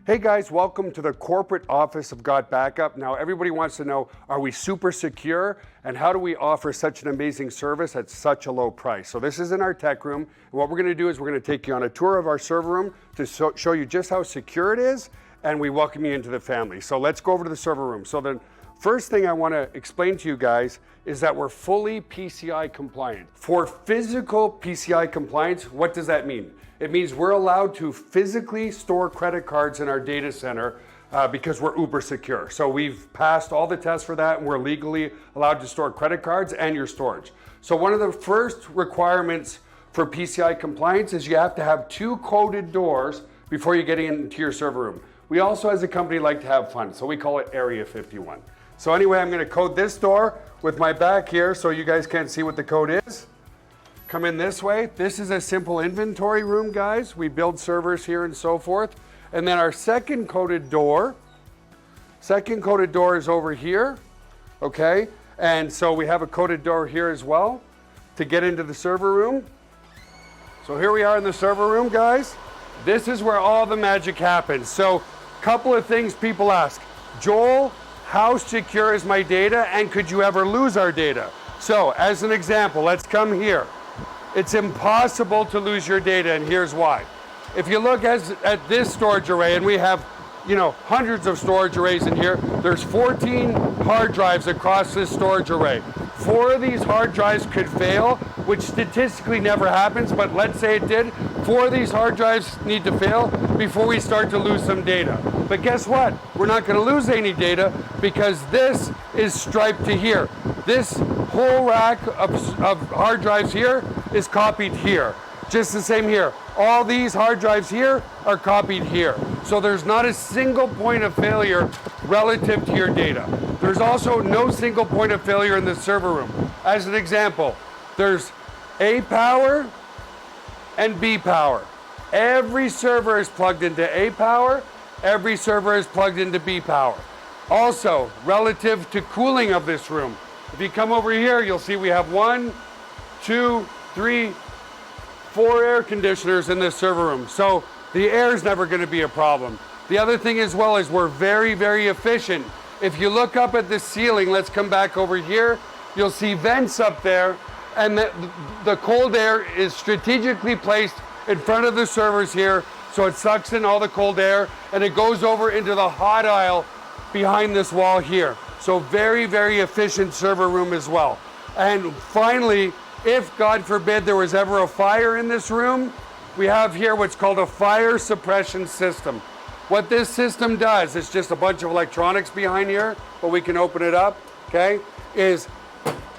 Hey guys, welcome to the corporate office of Gotbackup. Now everybody wants to know, are we super secure and how do we offer such an amazing service at such a low price? So this is in our tech room, and what we're going to do is we're going to take you on a tour of our server room to show you just how secure it is, and we welcome you into the family. So let's go over to the server room. So the first thing I want to explain to you guys is that we're fully PCI compliant. For physical PCI compliance, what does that mean? It means we're allowed to physically store credit cards in our data center because we're uber secure. So we've passed all the tests for that, and we're legally allowed to store credit cards and your storage. So one of the first requirements for PCI compliance is you have to have 2 coded doors before you get into your server room. We also, as a company, like to have fun, so we call it Area 51. So anyway, I'm going to code this door with my back here so you guys can't see what the code is. Come in this way. This is a simple inventory room, guys. We build servers here and so forth. And then our second coded door is over here, okay? And so we have a coded door here as well to get into the server room. So here we are in the server room, guys. This is where all the magic happens. So a couple of things people ask. Joel, how secure is my data, and could you ever lose our data? So as an example, let's come here. It's impossible to lose your data, and here's why. If you look at this storage array, and we have, hundreds of storage arrays in here, there's 14 hard drives across this storage array. 4 of these hard drives could fail, which statistically never happens, but let's say it did. 4 of these hard drives need to fail before we start to lose some data. But guess what? We're not going to lose any data because this is striped to here. This whole rack of hard drives here is copied here. Just the same here. All these hard drives here are copied here. So there's not a single point of failure relative to your data. There's also no single point of failure in the server room. As an example, there's A power and B power. Every server is plugged into A power. Every server is plugged into B power. Also, relative to cooling of this room, if you come over here, you'll see we have 1, 2, 3, 4 air conditioners in this server room. So the air is never going to be a problem. The other thing as well is we're very, very efficient. If you look up at the ceiling, let's come back over here, you'll see vents up there, and the cold air is strategically placed in front of the servers here, so it sucks in all the cold air, and it goes over into the hot aisle behind this wall here. So very, very efficient server room as well. And finally, if God forbid there was ever a fire in this room, we have here what's called a fire suppression system. What this system does, it's just a bunch of electronics behind here, but we can open it up, okay, is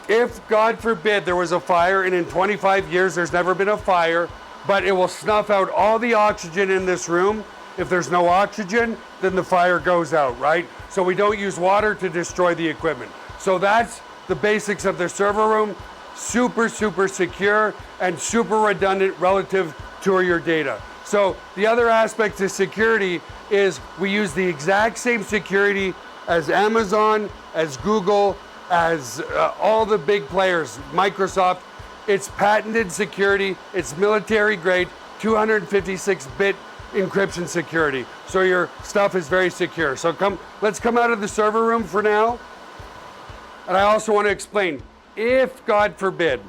if God forbid there was a fire, and in 25 years there's never been a fire, but it will snuff out all the oxygen in this room. If there's no oxygen, then the fire goes out, right? So we don't use water to destroy the equipment. So that's the basics of the server room. Super, super secure and super redundant relative to your data. So the other aspect to security is we use the exact same security as Amazon, as Google, as all the big players, Microsoft. It's patented security. It's military grade, 256-bit encryption security. So your stuff is very secure. So let's come out of the server room for now. And I also want to explain, if God forbid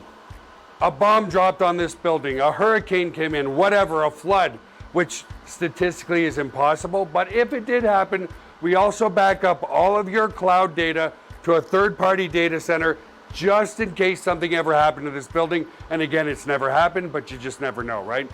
a bomb dropped on this building, a hurricane came in, whatever, a flood, which statistically is impossible, but if it did happen, we also back up all of your cloud data to a third-party data center just in case something ever happened to this building. And again, it's never happened, but you just never know, right?